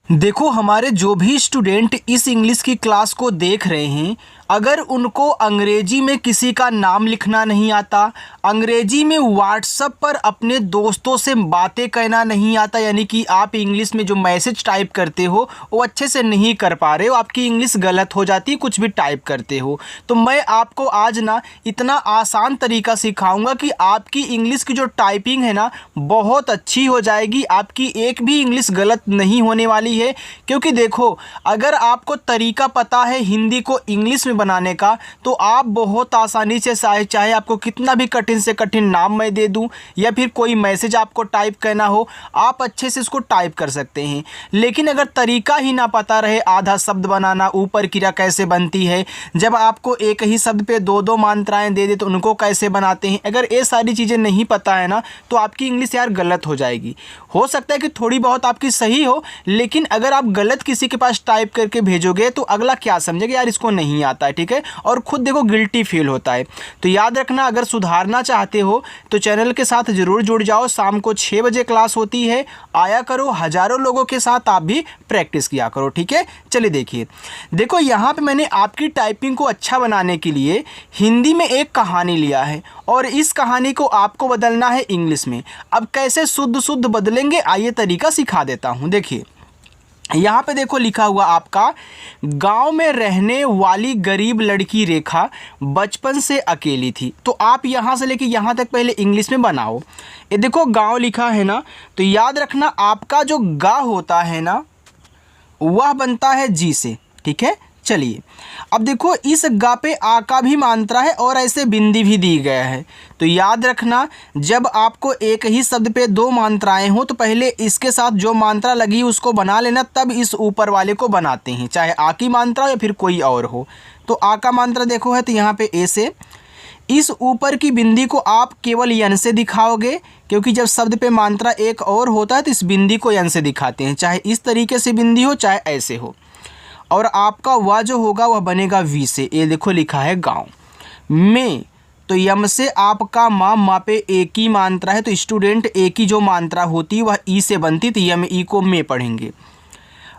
देखो, हमारे जो भी स्टूडेंट इस इंग्लिश की क्लास को देख रहे हैं, अगर उनको अंग्रेजी में किसी का नाम लिखना नहीं आता, अंग्रेजी में व्हाट्सएप पर अपने दोस्तों से बातें कहना नहीं आता, यानी कि आप इंग्लिश में जो मैसेज टाइप करते हो वो अच्छे से नहीं कर पा रहे हो, आपकी इंग्लिश गलत हो जाती है कुछ भी टाइप करते हो, तो मैं आपको आज ना इतना आसान तरीका सिखाऊंगा कि आपकी इंग्लिश की जो टाइपिंग है ना बहुत अच्छी हो जाएगी, आपकी एक भी इंग्लिश गलत नहीं होने वाली है। क्योंकि देखो, अगर आपको तरीका पता है हिंदी को इंग्लिश में बनाने का, तो आप बहुत आसानी से चाहे आपको कितना भी कठिन से कठिन नाम मैं दे दूं या फिर कोई मैसेज आपको टाइप करना हो, आप अच्छे से इसको टाइप कर सकते हैं। लेकिन अगर तरीका ही ना पता रहे, आधा शब्द बनाना, ऊपर क्रिया कैसे बनती है, जब आपको एक ही शब्द पे दो दो मात्राएं दे दे तो उनको कैसे बनाते हैं, अगर ये सारी चीज़ें नहीं पता है ना, तो आपकी इंग्लिश यार गलत हो जाएगी। हो सकता है कि थोड़ी बहुत आपकी सही हो, लेकिन अगर आप गलत किसी के पास टाइप करके भेजोगे तो अगला क्या समझेगा, यार इसको नहीं आता है, ठीक है, और खुद देखो गिल्टी फील होता है। तो याद रखना, अगर सुधारना चाहते हो तो चैनल के साथ ज़रूर जुड़ जाओ। शाम को 6 बजे क्लास होती है, आया करो, हज़ारों लोगों के साथ आप भी प्रैक्टिस किया करो, ठीक है। चलिए देखिए, देखो यहाँ पे मैंने आपकी टाइपिंग को अच्छा बनाने के लिए हिंदी में एक कहानी लिया है और इस कहानी को आपको बदलना है इंग्लिश में। अब कैसे शुद्ध शुद्ध बदलेंगे, आइए तरीका सिखा देता हूँ। देखिए यहाँ पे देखो लिखा हुआ आपका, गांव में रहने वाली गरीब लड़की रेखा बचपन से अकेली थी। तो आप यहाँ से लेके यहाँ तक पहले इंग्लिश में बनाओ। ये देखो गांव लिखा है ना, तो याद रखना आपका जो गा होता है ना वह बनता है जी से, ठीक है। चलिए अब देखो, इस गा पे आ का भी मात्रा है और ऐसे बिंदी भी दी गया है। तो याद रखना, जब आपको एक ही शब्द पे दो मात्राएं हो तो पहले इसके साथ जो मात्रा लगी उसको बना लेना, तब इस ऊपर वाले को बनाते हैं, चाहे आ की मात्रा या फिर कोई और हो। तो आ का मात्रा देखो है, तो यहाँ पे ए से, इस ऊपर की बिंदी को आप केवल यन से दिखाओगे, क्योंकि जब शब्द पे मात्रा एक और होता है तो इस बिंदी को यन से दिखाते हैं, चाहे इस तरीके से बिंदी हो चाहे ऐसे हो। और आपका वह जो होगा वह बनेगा वी से। ये देखो लिखा है गांव में, तो यम से आपका माँ पे एक ही मात्रा है, तो स्टूडेंट एक ही जो मात्रा होती है वह ई से बनती, तो यम ई को में पढ़ेंगे।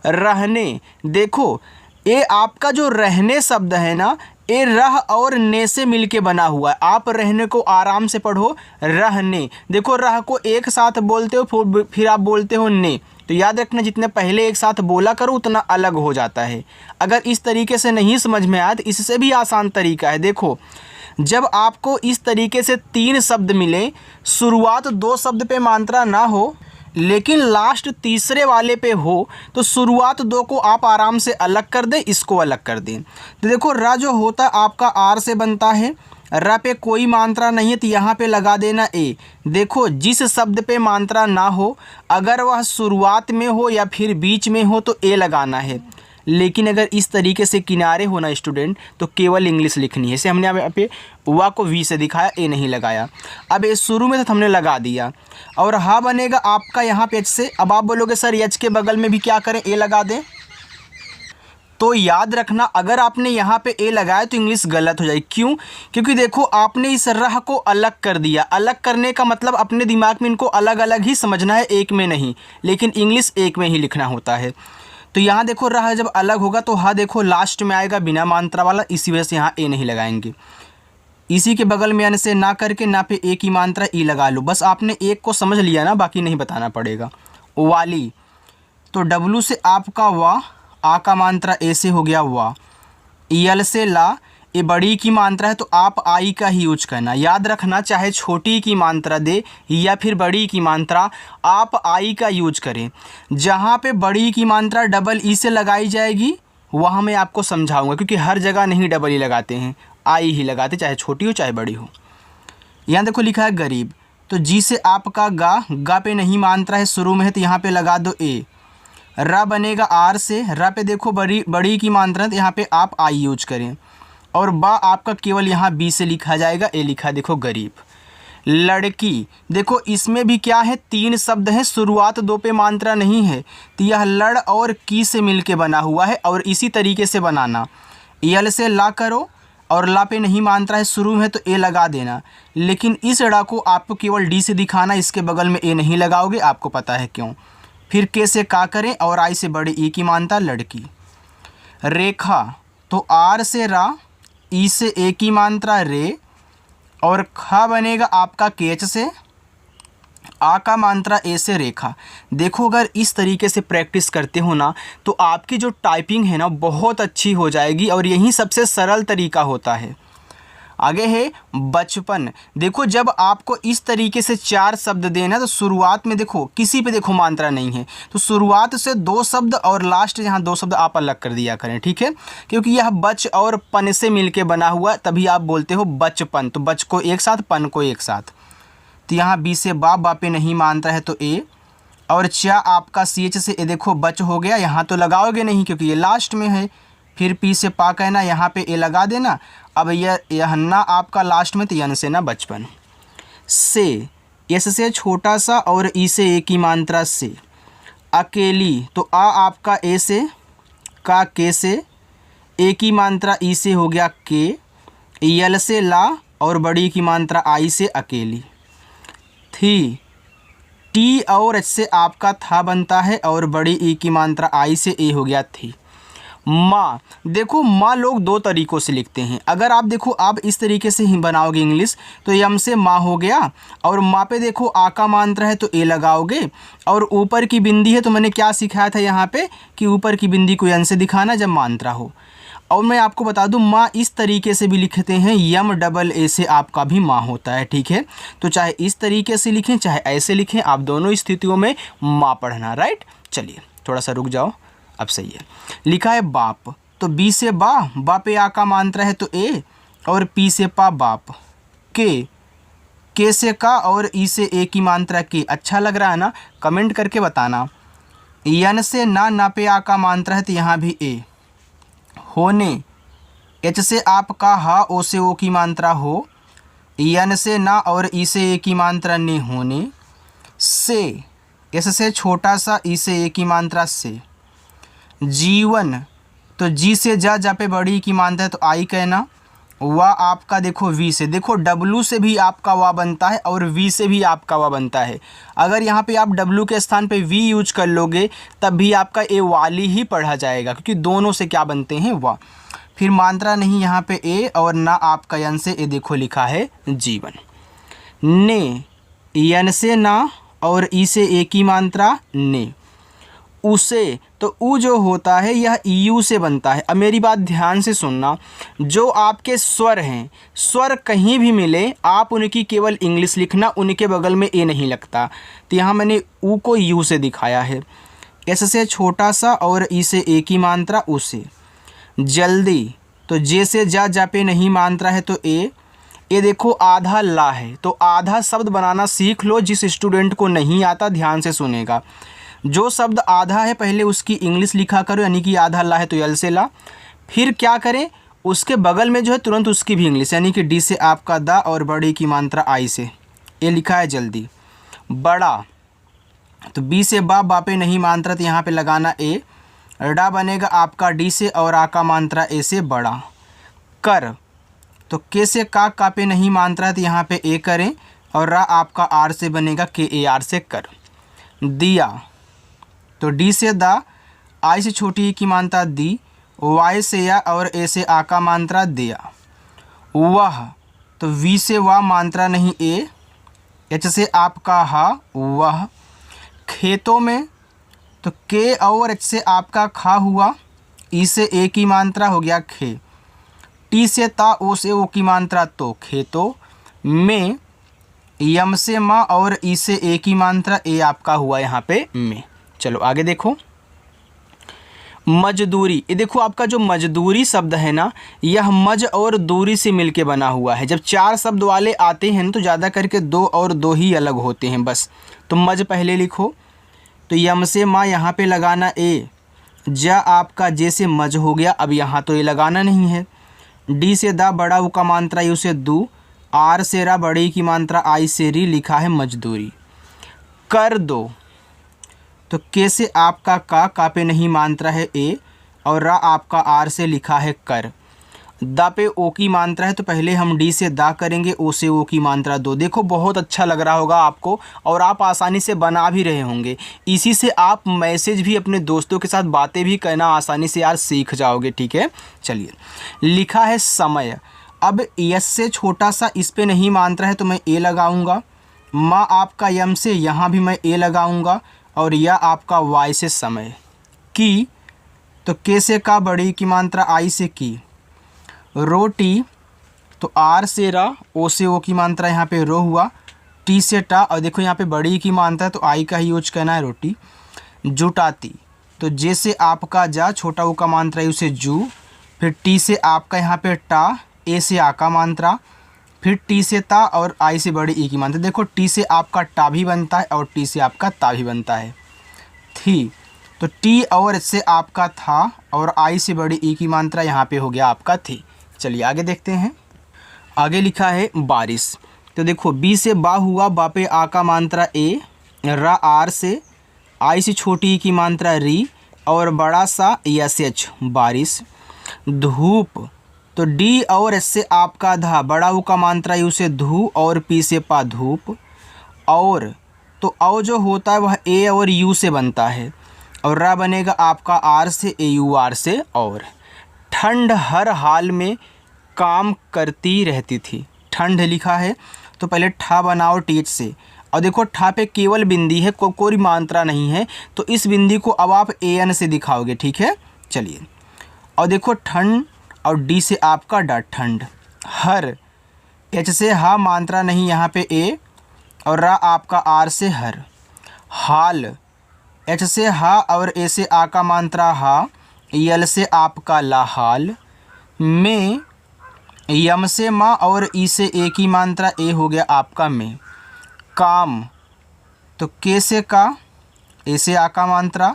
रहने, देखो ये आपका जो रहने शब्द है ना, ये रह और ने से मिलके बना हुआ है। आप रहने को आराम से पढ़ो, रहने। देखो रह को एक साथ बोलते हो फिर आप बोलते हो ने, तो याद रखना जितने पहले एक साथ बोला करो उतना अलग हो जाता है। अगर इस तरीके से नहीं समझ में आया तो इससे भी आसान तरीका है। देखो, जब आपको इस तरीके से 3 शब्द मिले, शुरुआत 2 शब्द पे मात्रा ना हो लेकिन लास्ट तीसरे वाले पे हो, तो शुरुआत 2 को आप आराम से अलग कर दें, इसको अलग कर दें। तो देखो र जो होता है आपका आर से बनता है, र पे कोई मात्रा नहीं है तो यहाँ पे लगा देना ए। देखो जिस शब्द पे मात्रा ना हो, अगर वह शुरुआत में हो या फिर बीच में हो तो ए लगाना है, लेकिन अगर इस तरीके से किनारे होना स्टूडेंट तो केवल इंग्लिश लिखनी है। जैसे हमने यहाँ पे वा को वी से दिखाया, ए नहीं लगाया। अब ये शुरू में तो हमने लगा दिया, और हा बनेगा आपका यहाँ पे एच से। अब आप बोलोगे सर एच के बगल में भी क्या करें, ए लगा दें। तो याद रखना, अगर आपने यहाँ पे ए लगाया तो इंग्लिश गलत हो जाएगी। क्यों? क्योंकि देखो आपने इस रह को अलग कर दिया। अलग करने का मतलब अपने दिमाग में इनको अलग अलग ही समझना है, एक में नहीं, लेकिन इंग्लिश एक में ही लिखना होता है। तो यहाँ देखो रह जब अलग होगा तो हा देखो लास्ट में आएगा बिना मात्रा वाला, इसी वजह से यहाँ ए नहीं लगाएंगे। इसी के बगल में यानी से ना करके ना पे एक ही मात्रा ई लगा लो। बस आपने एक को समझ लिया ना, बाकी नहीं बताना पड़ेगा। वाली, तो डब्लू से आपका वाह, आ का मात्रा ए से हो गया वाह। यल से ला, ये बड़ी की मात्रा है तो आप आई का ही यूज करना। याद रखना, चाहे छोटी की मात्रा दे या फिर बड़ी की मात्रा, आप आई का यूज करें। जहाँ पे बड़ी की मात्रा डबल ई से लगाई जाएगी वहाँ मैं आपको समझाऊंगा, क्योंकि हर जगह नहीं डबल ई लगाते हैं, आई ही लगाते, चाहे छोटी हो चाहे बड़ी हो। यहाँ देखो लिखा है गरीब, तो जी से आपका गा पे नहीं मात्रा है, शुरू में है तो यहाँ पे लगा दो ए। रा बनेगा आर से, रा पे देखो बड़ी की मात्रा है तो यहाँ पे आप आई यूज करें। और बा आपका केवल यहाँ बी से लिखा जाएगा, ए लिखा देखो गरीब। लड़की, देखो इसमें भी क्या है, 3 शब्द हैं, शुरुआत 2 पे मात्रा नहीं है, तो यह लड़ और की से मिलके बना हुआ है, और इसी तरीके से बनाना। यल से ला करो और ला पे नहीं मात्रा है, शुरू में तो ए लगा देना, लेकिन इस ड़ा को आपको केवल डी से दिखाना, इसके बगल में ए नहीं लगाओगे, आपको पता है क्यों। फिर के से का करें और आई से बड़े ई की मात्रा लड़की। रेखा तो आर से रा, ई से ए की मात्रा रे, और खा बनेगा आपका केच से, आ का मात्रा ए से रेखा। देखो अगर इस तरीके से प्रैक्टिस करते हो ना तो आपकी जो टाइपिंग है ना बहुत अच्छी हो जाएगी, और यही सबसे सरल तरीका होता है। आगे है बचपन। देखो जब आपको इस तरीके से 4 शब्द देना तो शुरुआत में देखो किसी पे देखो मात्रा नहीं है, तो शुरुआत से 2 शब्द और लास्ट यहाँ 2 शब्द आप अलग कर दिया करें, ठीक है, क्योंकि यह बच और पन से मिलके बना हुआ, तभी आप बोलते हो बचपन। तो बच को एक साथ, पन को एक साथ। तो यहाँ बी से बा पे नहीं मानता है तो ए, और चा आपका सी एच से ए देखो बच हो गया, यहाँ तो लगाओगे नहीं क्योंकि ये लास्ट में है। फिर पी से पा कहना, यहाँ पे ए लगा देना। अब यह ना आपका लास्ट में, तो यन से ना बचपन। से एस से छोटा सा और ई से ए की मात्रा से। अकेली तो आ आपका ए से, का के से, ए की मात्रा ई से हो गया के, यल से ला और बड़ी की मात्रा आई से अकेली। थी टी और एच से आपका था बनता है और बड़ी ई की मात्रा आई से ए हो गया थी। माँ, देखो माँ लोग 2 तरीक़ों से लिखते हैं। अगर आप देखो आप इस तरीके से ही बनाओगे इंग्लिश तो यम से माँ हो गया, और माँ पे देखो आ का मात्रा है तो ए लगाओगे, और ऊपर की बिंदी है तो मैंने क्या सिखाया था यहाँ पे कि ऊपर की बिंदी को यन से दिखाना जब मात्रा हो। और मैं आपको बता दूं माँ इस तरीके से भी लिखते हैं, यम डबल ए से आपका भी माँ होता है, ठीक है। तो चाहे इस तरीके से लिखें चाहे ऐसे लिखें, आप दोनों स्थितियों में माँ पढ़ना, राइट। चलिए थोड़ा सा रुक जाओ, अब सही है। लिखा है बाप, तो बी से बा पे आ का मात्रा है तो ए, और पी से पा बाप। के से का और ई से ए की मात्रा के। अच्छा लग रहा है ना, कमेंट करके बताना। यन से ना पे आ का मात्रा है तो यहाँ भी ए। होने, एच से आपका हा, ओ से ओ की मात्रा हो, यन से ना और ई से ए की मात्रा ने होने। से एस से छोटा सा, ई से ए की मात्रा से। जीवन तो जी से जा पे बड़ी की मात्रा है तो आई कहना। वा आपका देखो वी से, देखो डब्लू से भी आपका वा बनता है और वी से भी आपका वा बनता है। अगर यहाँ पे आप डब्लू के स्थान पे वी यूज कर लोगे तब भी आपका ए वाली ही पढ़ा जाएगा, क्योंकि दोनों से क्या बनते हैं, वा। फिर मात्रा नहीं यहाँ पे ए, और ना आपका यन से ए देखो लिखा है जीवन। ने, यन से ना और ई से ए की मात्रा ने। उसे तो ऊ जो होता है यह यू से बनता है। अब मेरी बात ध्यान से सुनना, जो आपके स्वर हैं, स्वर कहीं भी मिले आप उनकी केवल इंग्लिश लिखना, उनके बगल में ए नहीं लगता। तो यहाँ मैंने ऊ को यू से दिखाया है। एस से छोटा सा और ई से ए की मात्रा उसे। जल्दी तो जे से जा पे नहीं मात्रा है तो ए। ये देखो आधा ला है, तो आधा शब्द बनाना सीख लो। जिस स्टूडेंट को नहीं आता ध्यान से सुनेगा। जो शब्द आधा है पहले उसकी इंग्लिश लिखा करो, यानी कि आधा ला है तो यल से ला। फिर क्या करें, उसके बगल में जो है तुरंत उसकी भी इंग्लिश, यानी कि डी से आपका दा और बड़ी की मात्रा आई से। ये लिखा है जल्दी। बड़ा तो बी से बा पे नहीं मात्रा तो यहाँ पे लगाना ए। डा बनेगा आपका डी से और आ का मात्रा ए से बड़ा। कर तो के से का पे नहीं मात्रा तो यहाँ पे ए करें, और रा आपका आर से बनेगा के ए आर से कर। दिया तो डी से दा, आई से छोटी की मात्रा दी, वाई से या और ए से आ का मात्रा दिया। वह तो वी से वाह मात्रा नहीं ए, एच से आपका हा वह। खेतों में तो के और एच से आपका खा हुआ, ई से ए की मात्रा हो गया खे। टी से ता, ओ से ओ की मात्रा तो खेतों में। यम से माँ और ई से ए की मात्रा ए आपका हुआ यहाँ पे में। चलो आगे देखो। मजदूरी, ये देखो आपका जो मजदूरी शब्द है ना, यह मज और दूरी से मिलके बना हुआ है। जब 4 शब्द वाले आते हैं तो ज़्यादा करके 2 और 2 ही अलग होते हैं बस। तो मज पहले लिखो, तो यम से माँ यहाँ पे लगाना ए। जा आपका जे से मज हो गया, अब यहाँ तो ये लगाना नहीं है। डी से दा, बड़ा ऊ का मात्रा यू से दू। आर से रा, बड़ी की मात्रा आई से री, लिखा है मजदूरी। कर दो तो के से आपका का पे नहीं मात्रा है ए, और रा आपका आर से लिखा है कर। दा पे ओ की मात्रा है तो पहले हम डी से दा करेंगे, ओ से ओ की मात्रा दो। देखो बहुत अच्छा लग रहा होगा आपको और आप आसानी से बना भी रहे होंगे। इसी से आप मैसेज भी अपने दोस्तों के साथ बातें भी करना आसानी से यार सीख जाओगे। ठीक है, चलिए। लिखा है समय। अब यस से छोटा सा इस पे नहीं मात्रा है तो मैं ए लगाऊंगा। माँ आपका यम से यहाँ भी मैं ए लगाऊंगा और यह आपका वाई से समय। की तो के से का बड़ी की मात्रा आई से की। रोटी तो आर से रा, ओ से ओ की मात्रा यहाँ पे रो हुआ, टी से टा और देखो यहाँ पे बड़ी की मात्रा है तो आई का ही यूज करना है रोटी। जुटाती तो जे से आपका जा, छोटा ओ का मात्रा है उसे जू, फिर टी से आपका यहाँ पे टा, ए से आ का मात्रा, फिर टी से ता और आई से बड़ी ई की मात्रा। देखो टी से आपका टा भी बनता है और टी से आपका ता भी बनता है। थी तो टी और एच से आपका था और आई से बड़ी ई की मात्रा यहाँ पे हो गया आपका थी। चलिए आगे देखते हैं। आगे लिखा है बारिश। तो देखो बी से बा हुआ, बा पे आ का मात्रा ए, रा आर से, आई से छोटी ई की मात्रा री और बड़ा सा यस एच बारिश। धूप तो डी और एस से आपका धा, बड़ा ऊ का मात्रा यू से धू और पी से पा धूप। और तो औ जो होता है वह ए और यू से बनता है और रा बनेगा आपका आर से, ए यू आर से। और ठंड हर हाल में काम करती रहती थी। ठंड लिखा है तो पहले ठा बनाओ टी एच से और देखो ठा पे केवल बिंदी है, कोई मात्रा नहीं है तो इस बिंदी को अब आप ए एन से दिखाओगे। ठीक है, चलिए। और देखो ठंड और डी से आपका डा ठंड। हर एच से हा मात्रा नहीं यहाँ पे ए और रा आपका आर से हर। हाल एच से हा और ए से आ का मात्रा हा, यल से आपका ला हाल। में यम से माँ और ई से ए की मात्रा ए हो गया आपका में। काम तो के से का, ए से आ का मात्रा,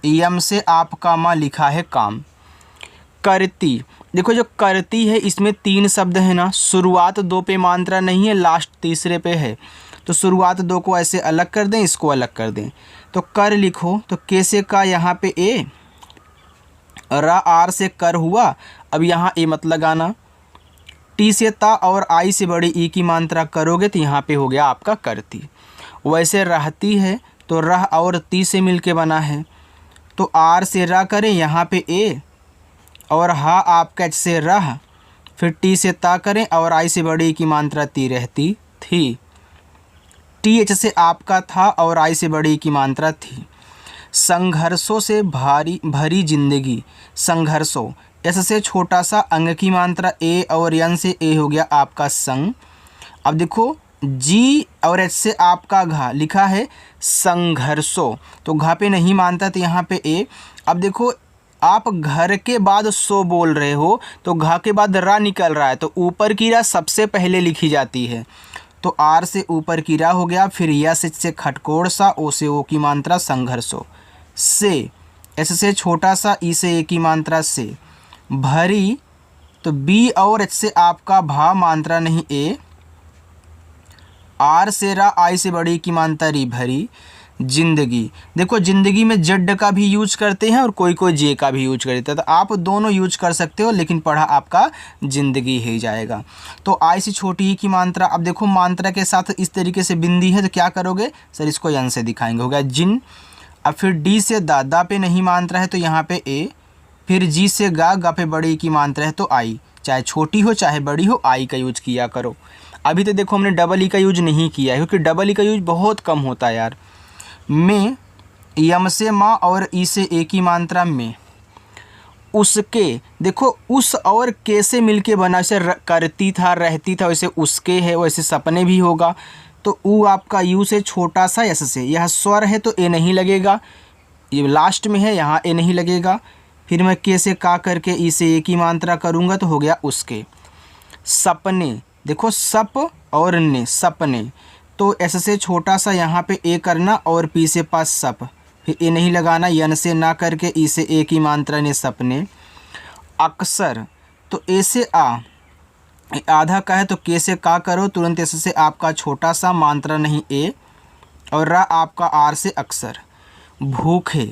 यम से आपका माँ लिखा है काम। करती देखो जो करती है इसमें तीन शब्द है ना, शुरुआत दो पे मात्रा नहीं है, लास्ट तीसरे पे है तो शुरुआत दो को ऐसे अलग कर दें, इसको अलग कर दें तो कर लिखो तो के से का यहाँ पे ए, रा आर से कर हुआ, अब यहाँ ए मत लगाना। टी से ता और आई से बड़ी ई की मात्रा करोगे तो यहाँ पे हो गया आपका करती। वैसे रहती है तो रह और ती से मिलके बना है तो आर से रा करें यहाँ पे ए और हा आपका एच से रह, फिर टी से ता करें और आई से बड़ी की मात्रा ती रहती थी। टी एच से आपका था और आई से बड़ी की मात्रा थी। संघर्षों से भरी जिंदगी। संघर्षों एस से छोटा सा अंग की मात्रा ए और यन से ए हो गया आपका संग। अब देखो जी और एच से आपका घा, लिखा है संघर्षों तो घा पे नहीं मानता तो यहाँ पे ए। अब देखो आप घर के बाद सो बोल रहे हो तो घा के बाद रा निकल रहा है तो ऊपर की रा सबसे पहले लिखी जाती है तो आर से ऊपर की रा हो गया, फिर यस से खटकोड़ सा, ओ से ओ की मात्रा संघर्षों। से एस से छोटा सा, ई से ए की मात्रा से। भरी तो बी और एच से आपका भा मात्रा नहीं ए, आर से रा, आई से बड़ी की मात्रा री भरी। जिंदगी देखो जिंदगी में जेड का भी यूज करते हैं और कोई कोई जे का भी यूज करते हैं तो आप दोनों यूज कर सकते हो लेकिन पढ़ा आपका जिंदगी ही जाएगा। तो आई से छोटी ई की मात्रा। अब देखो मात्रा के साथ इस तरीके से बिंदी है तो क्या करोगे सर, इसको यन से दिखाएंगे, हो गया जिन। अब फिर डी से दा पे नहीं मात्रा है तो यहाँ पे ए, फिर जी से गा पे बड़ी की मात्रा है तो आई, चाहे छोटी हो चाहे बड़ी हो आई का यूज किया करो। अभी तो देखो हमने डबल ई का यूज नहीं किया है क्योंकि डबल ई का यूज बहुत कम होता है यार। में यम से माँ और ई से ए की मात्रा में। उसके देखो उस और के से मिलके बना, जैसे करती था रहती था वैसे उसके है, वैसे सपने भी होगा तो ऊ आपका यू से छोटा सा एस से। यह स्वर है तो ए नहीं लगेगा, ये लास्ट में है यहाँ ए नहीं लगेगा। फिर मैं के से का करके ई से ए की मात्रा करूँगा तो हो गया उसके। सपने देखो सप और ने, सपने तो एस से छोटा सा यहाँ पे ए करना और पी से पास सप, फिर ए नहीं लगाना, यन से ना करके ई से ए की मात्रा ने सपने। अक्सर तो ए से आ, आधा का है तो के से का करो, तुरंत एस से आपका छोटा सा मात्रा नहीं ए और रा आपका आर से अक्सर। भूखे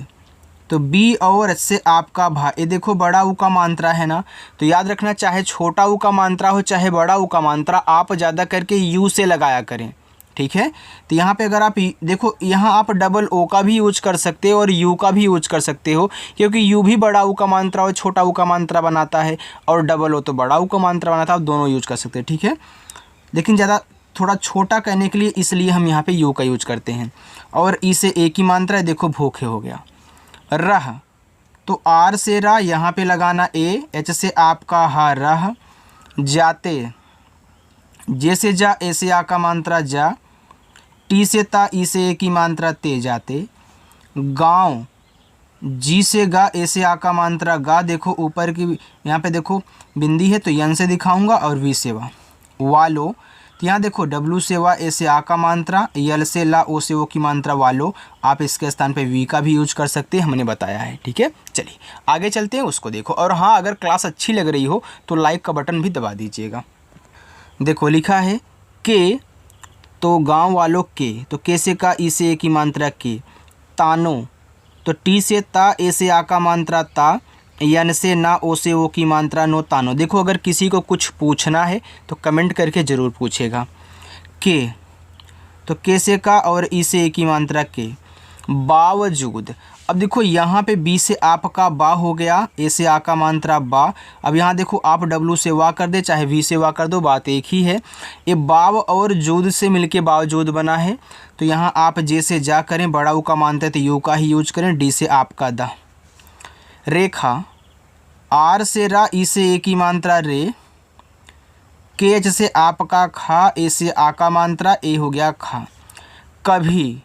तो बी और एच से आपका भा, ये देखो बड़ा ऊ का मात्रा है ना, तो याद रखना चाहे छोटा ऊ का मात्रा हो चाहे बड़ा ऊ का मात्रा, आप ज़्यादा करके यू से लगाया करें, ठीक है। तो यहाँ पे अगर आप देखो, यहाँ आप डबल ओ का भी यूज कर सकते हो और यू का भी यूज कर सकते हो, क्योंकि यू भी बड़ा ऊ का मात्रा और छोटा ऊ का मात्रा बनाता है, और डबल ओ तो बड़ा ऊ का मात्रा बनाता है, आप दोनों यूज कर सकते हैं, ठीक है। लेकिन ज़्यादा थोड़ा छोटा कहने के लिए इसलिए हम यहाँ पे यू का यूज करते हैं। और ई से एक ही मात्रा है, देखो भूखे हो गया। रह, तो आर से रा यहाँ पे लगाना ए, एच से आपका हा रह, जाते, जे से जा, ए से आ का मात्रा जा, टी से ता, ई से ए की मात्रा ते, जाते। गाँव, जी से गा, ए से आ का मात्रा गा, देखो ऊपर की यहाँ पे देखो बिंदी है तो यन से दिखाऊंगा, और वी से वा। वालो, तो यहाँ देखो डब्लू से वा, ए से आ का मात्रा, यल से ला, ओ से ओ की मात्रा वालो, आप इसके स्थान पे वी का भी यूज कर सकते हैं, हमने बताया है, ठीक है। चलिए आगे चलते हैं, उसको देखो। और हाँ, अगर क्लास अच्छी लग रही हो तो लाइक का बटन भी दबा दीजिएगा। देखो लिखा है के, तो गांव वालों के, तो के से का, ई से ए की मात्रा के। तानो, तो टी से ता, ए से आ का मात्रा ता, यन से ना, ओ से ओ की मात्रा नो, तानो। देखो अगर किसी को कुछ पूछना है तो कमेंट करके ज़रूर पूछेगा। के, तो के से का और ई से ए की मात्रा के। बावजूद, अब देखो यहाँ पे बी से आपका बा हो गया, ए से आ का मात्रा बा। अब यहाँ देखो आप डब्लू से वा कर दे चाहे वी से वा कर दो, बात एक ही है। ये बाव और जूद से मिलके बावजूद बना है, तो यहाँ आप जे से जा करें, बड़ा ऊ का मानते हैं तो यू का ही यूज करें। डी से आपका दा। रेखा, आर से रा, ई से ए की मात्रा रे, के एच से आपका खा, ए से आ का मात्रा, ए हो गया खा। कभी,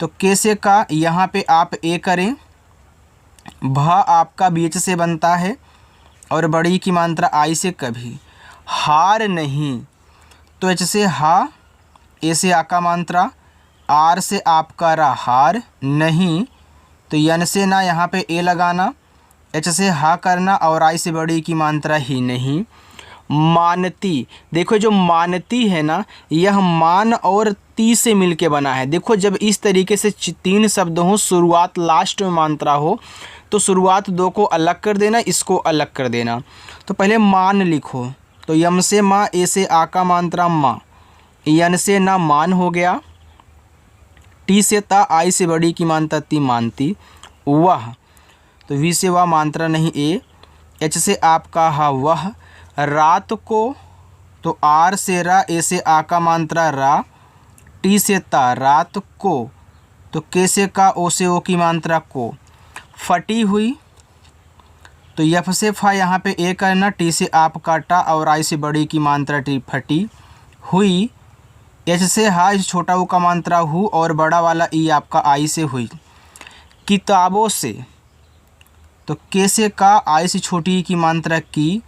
तो के से का, यहाँ पे आप ए करें, भा आपका बीच से बनता है और बड़ी की मात्रा आई से कभी। हार नहीं, तो एच से हा, ए से आ का मात्रा, आर से आपका रा, हार नहीं, तो यन से ना यहाँ पे ए लगाना, एच से हा करना, और आई से बड़ी की मात्रा ही नहीं। मानती, देखो जो मानती है ना, यह मान और ती से मिलके बना है। देखो जब इस तरीके से तीन शब्द हो, शुरुआत लास्ट में मात्रा हो, तो शुरुआत दो को अलग कर देना, इसको अलग कर देना। तो पहले मान लिखो, तो यम से माँ, ए से आ का मात्रा माँ, यन से ना मान हो गया, टी से ता, आई से बड़ी की मात्रा ती, मानती। वह, तो वी से वह मात्रा नहीं ए, एच से आपका हा वह। रात को, तो आर से रा, ए से आ का मात्रा रा, टी से ता, रात को, तो के से का, ओ से ओ की मात्रा को। फटी हुई, तो यफ से फा यहाँ पे ए करना, टी से आप का टा, और आई से बड़ी की मात्रा टी, फटी हुई। एच से हा, इस छोटा ऊ का मात्रा हु, और बड़ा वाला ई आपका आई से हुई। किताबों से, तो के से का, आई से छोटी की मात्रा की,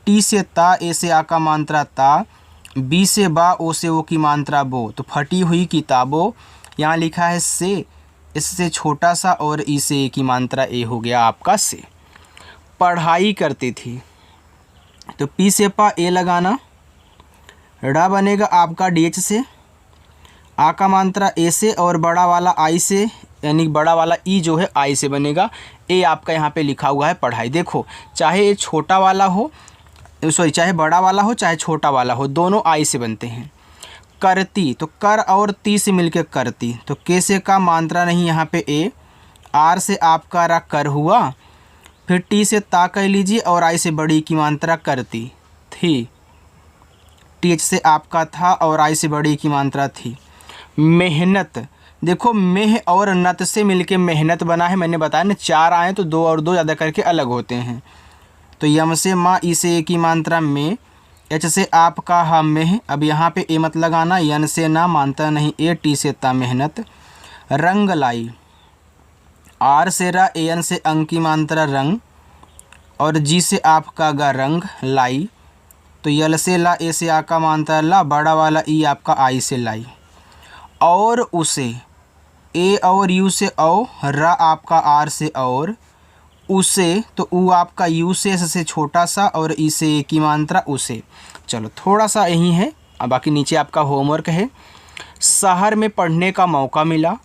टी से ता, ए से आ का मात्रा ता, बी से बा, ओ से ओ की मात्रा बो, तो फटी हुई किताबों। यहाँ लिखा है से, इससे छोटा सा, और ई से ए की मात्रा ए हो गया आपका से। पढ़ाई करती थी, तो पी से पा, ए लगाना, ड़ा बनेगा आपका डी एच से, आ का मात्रा ए से, और बड़ा वाला आई से, यानी बड़ा वाला ई जो है आई से बनेगा। ए आपका यहाँ पे लिखा हुआ है पढ़ाई। देखो चाहे ये छोटा वाला हो, सॉरी चाहे बड़ा वाला हो चाहे छोटा वाला हो, दोनों आई से बनते हैं। करती, तो कर और ती से मिलके करती, तो के से का मात्रा नहीं यहाँ पे ए, आर से आपका रा कर हुआ, फिर टी से ता कह लीजिए, और आई से बड़ी की मात्रा करती थी, टी एच से आपका था, और आई से बड़ी की मात्रा थी। मेहनत, देखो मेह और नत से मिलके मेहनत बना है, मैंने बताया ना चार आए तो दो और दो ज़्यादा करके अलग होते हैं। तो यम से माँ, ई से ए की मात्रा में, एच से आपका हा मेह, अब यहाँ पे ए मत लगाना, यन से ना मानता नहीं ए, टी से ता मेहनत। रंग लाई, आर से रा, ए एन से अंग की मात्रा रंग, और जी से आपका गा रंग लाई, तो यल से ला, ए से आ का मात्रा ला, बड़ा वाला ई आपका आई से लाई। और उसे, ए और यू से औ, रा आपका आर से और, उसे, तो ऊ आपका यू से छोटा सा, और ई से ए की मात्रा उसे। चलो थोड़ा सा यही है, अब बाकी नीचे आपका होमवर्क है। शहर में पढ़ने का मौका मिला,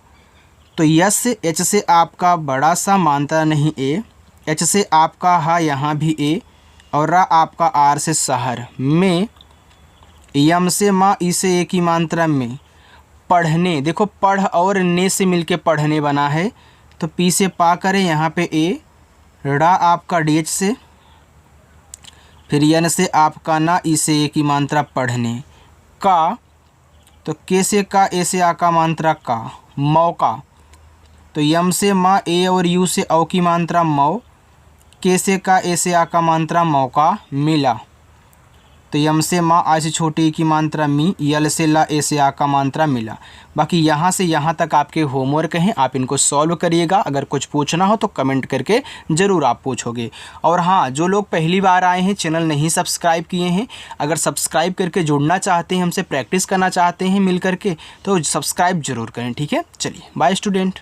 तो यस से एच से आपका बड़ा सा मात्रा नहीं ए, एच से आपका हा यहाँ भी ए, और रा आपका आर से शहर में, यम से माँ ई से ए की मात्रा में, पढ़ने, देखो पढ़ और ने से मिलके पढ़ने बना है, तो पी से पा करें यहाँ पे ए, रा आपका डी एच से, फिर यन से आपका ना ई से ए की मात्रा पढ़ने, का, तो के से का, ए से आ का मात्रा का, मौका, तो यम से माँ ए और यू से औ की मात्रा मौ, के से का, ए से आ का मात्रा मौका मिला, तो यम से माँ आ से छोटी की मात्रा मी, यल से ला, ए से आ का मात्रा मिला। बाकी यहाँ से यहाँ तक आपके होमवर्क हैं, आप इनको सॉल्व करिएगा। अगर कुछ पूछना हो तो कमेंट करके ज़रूर आप पूछोगे। और हाँ, जो लोग पहली बार आए हैं, चैनल नहीं सब्सक्राइब किए हैं, अगर सब्सक्राइब करके जुड़ना चाहते हैं, हमसे प्रैक्टिस करना चाहते हैं मिल करके, तो सब्सक्राइब ज़रूर करें। ठीक है, चलिए बाय स्टूडेंट।